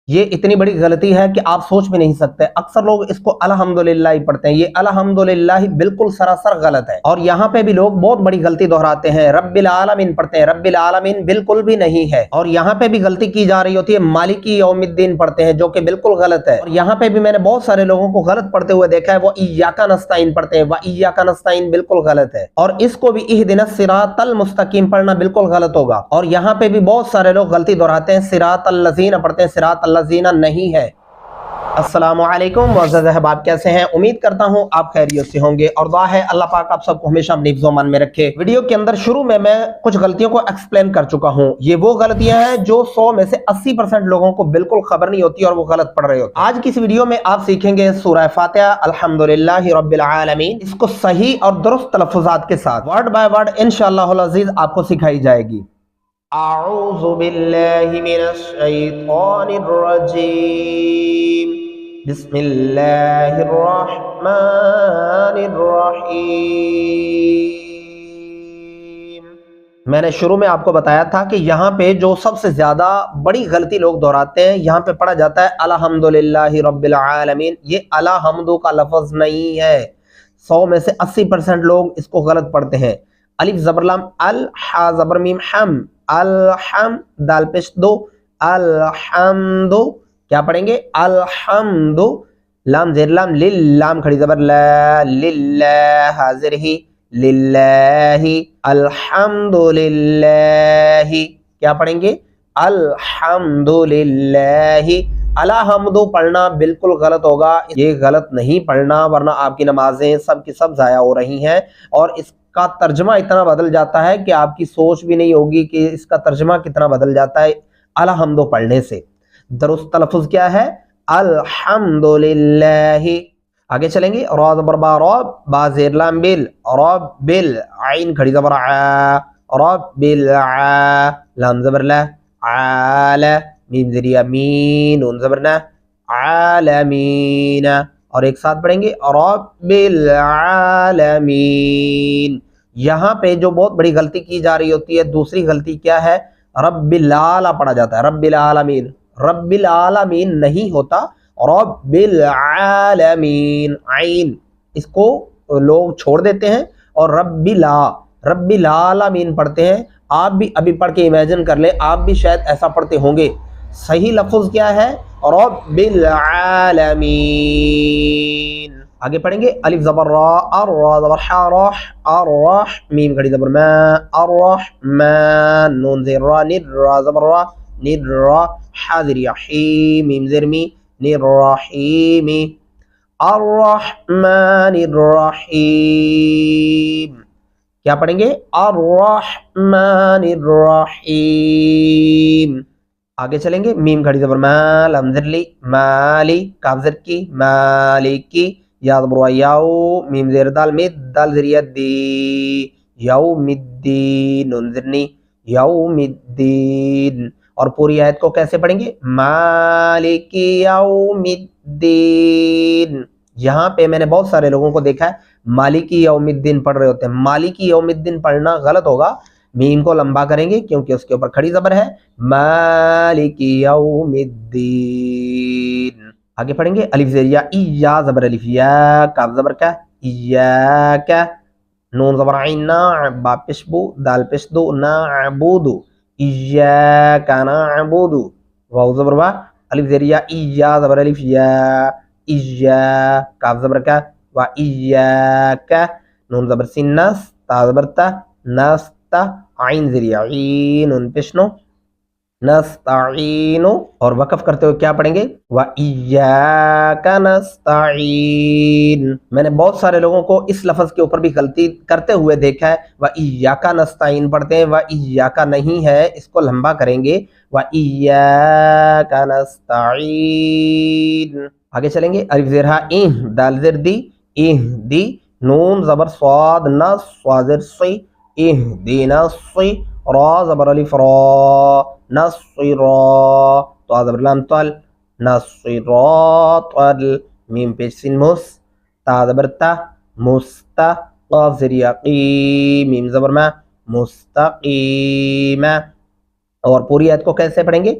یہ اتنی بڑی غلطی ہے کہ آپ سوچ بھی نہیں سکتے۔ اکثر لوگ اس کو الحمدللہ ہی پڑھتے ہیں۔ یہ الحمدللہ ہی بالکل سراسر غلط ہے، اور یہاں پہ بھی لوگ بہت بڑی غلطی دہراتے ہیں، رب العالمین پڑھتے ہیں۔ رب العالمین بالکل بھی نہیں ہے، اور یہاں پہ بھی غلطی کی جا رہی ہوتی ہے، مالکی یوم الدین پڑھتے ہیں، جو کہ بالکل غلط ہے۔ اور یہاں پہ بھی میں نے بہت سارے لوگوں کو غلط پڑھتے ہوئے دیکھا ہے، وہ ایاک نستعین پڑھتے ہیں، وہ ایاک نستعین بالکل غلط ہے، اور اس کو بھی اہدنا الصراط المستقیم پڑھنا بالکل غلط ہوگا۔ اور یہاں پہ بھی بہت سارے لوگ غلطی دہراتے ہیں، صراط الذین پڑھتے ہیں، صراط الذین نہیں ہے۔ السلام علیکم معزز احباب، کیسے ہیں؟ امید کرتا ہوں آپ خیریت سے ہوں گے، اور دعا ہے اللہ پاک آپ سب کو ہمیشہ اپنے حفظ و امان میں رکھے۔ ویڈیو کے اندر شروع میں کچھ غلطیوں کو ایکسپلین کر چکا ہوں۔ یہ وہ غلطیاں ہیں جو 100 میں سے 80% لوگوں کو بالکل خبر نہیں ہوتی اور وہ غلط پڑھ رہے ہوتے ہیں۔ آج کی اس ویڈیو میں آپ سیکھیں گے سورہ فاتحہ الحمدللہ رب العالمین، اس کو صحیح اور درست تلفظات کے ساتھ ورڈ بائی ورڈ انشاءاللہ العزیز آپ کو سکھائی جائے گی۔ اعوذ باللہ من الشیطان الرجیم، بسم اللہ الرحمن الرحیم۔ میں نے شروع میں آپ کو بتایا تھا کہ یہاں پہ جو سب سے زیادہ بڑی غلطی لوگ دہراتے ہیں، یہاں پہ پڑھا جاتا ہے الحمدللہ رب العالمین۔ یہ الحمد کا لفظ نہیں ہے، 100 میں سے 80% لوگ اس کو غلط پڑھتے ہیں۔ الف زبر لام ال، ح زبر میم حم، الحم، دال پیش دو، الحمد، کیا پڑھیں گے؟ الحمد، لام زیر لام لل، لام کھڑی زبر لا، للہ، حاضر ہی، للہ، الحمد للہ، کیا پڑھیں گے؟ الحمد للہ۔ الحمد پڑھنا بالکل غلط ہوگا، یہ غلط نہیں پڑھنا، ورنہ آپ کی نمازیں سب کی سب ضائع ہو رہی ہیں، اور اس کا ترجمہ اتنا بدل جاتا ہے کہ آپ کی سوچ بھی نہیں ہوگی کہ اس کا ترجمہ کتنا بدل جاتا ہے الحمد پڑھنے سے۔ درست تلفظ کیا ہے؟ الحمدللہ۔ آگے چلیں گے، را زبر با، را، با زیر لام بل، رب بل، عین کھڑی زبر ع، رب الع، لام زبر لا، عال، میم زریہ مین، نون زبر نا، عالمین، اور ایک ساتھ پڑھیں گے رب العالمین۔ یہاں پہ جو بہت بڑی غلطی کی جا رہی ہوتی ہے، دوسری غلطی کیا ہے؟ رب العالمین پڑھا جاتا ہے، رب العالمین، رب العالمین نہیں ہوتا، رب العالمین، عین، اس کو لوگ چھوڑ دیتے ہیں اور رب العالمین پڑھتے ہیں۔ آپ بھی ابھی پڑھ کے امیجن کر لیں، آپ بھی شاید ایسا پڑھتے ہوں گے۔ صحیح لفظ کیا ہے؟ رب العالمین۔ آگے پڑھیں گے، الف زبر را، را زبر ح، راح، الراح، میم کھڑی زبر ما، الرحمن، نون زیر را، نر، را زبر را، نر را، حاضر یحی، میم زیر می، نر رحیم، الرحمن الرحیم، کیا پڑھیں گے؟ الرحمن الرحیم۔ آگے چلیں گے، میم کھڑی زبر ما، لام زر لی، مالی، کاف زر کی، مالکی، یا زبر یاؤ، میم زیر دال مد، دال زر دی، یوم الدین، نون زر نی، یوم الدین۔ اور پوری آیت کو کیسے پڑھیں گے؟ مالک یوم الدین۔ یہاں پہ میں نے بہت سارے لوگوں کو دیکھا ہے مالکی یوم الدین پڑھ رہے ہوتے ہیں۔ مالکی یوم الدین پڑھنا غلط ہوگا، میم کو لمبا کریں گے کیونکہ اس کے اوپر کھڑی زبر ہے، مالکی یوم الدین۔ آگے پڑھیں گے، الف زیر یا، یا زبر الف یا، کاف زبر کا، ایاک، نون زبر عین نا، با پیش بو، دال پیش دو، نعبد، ایاک نعبد، واو زبر وا، الف زیر یا، یا زبر الف یا، اییا، کاف زبر کا، و ایاک، نون زبر سین نس، تا زبر تا، نستا، عین زیر عین، نون پیش نو، نستعین، اور وقف کرتے ہوئے کیا پڑھیں گے؟ وَإِيَّاكَ نَسْتَعِينُ۔ میں نے بہت سارے لوگوں کو اس لفظ کے اوپر بھی غلطی کرتے ہوئے دیکھا ہے، وَإِيَّاكَ نَسْتَعِينُ پڑھتے ہیں، وَإِيَّاكَ نہیں ہے، اس کو لمبا کریں گے، وَإِيَّاكَ نَسْتَعِينُ۔ آگے چلیں گے، الف زیر ہا، اِہ، دال زیر دی، اِہ دی، نون زبر صاد نس، صاد زیر سی، اِہ دینا سی، را زبر الف را، نصرا، تو زبر لام طل، نصراط، میم پیش سین مس، تا زبر تا، مستا، قاف زیر یقی، میم زبر ما، مستقیم۔ اور پوری آیت کو کیسے پڑھیں گے؟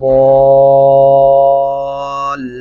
ضال,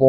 ضالين,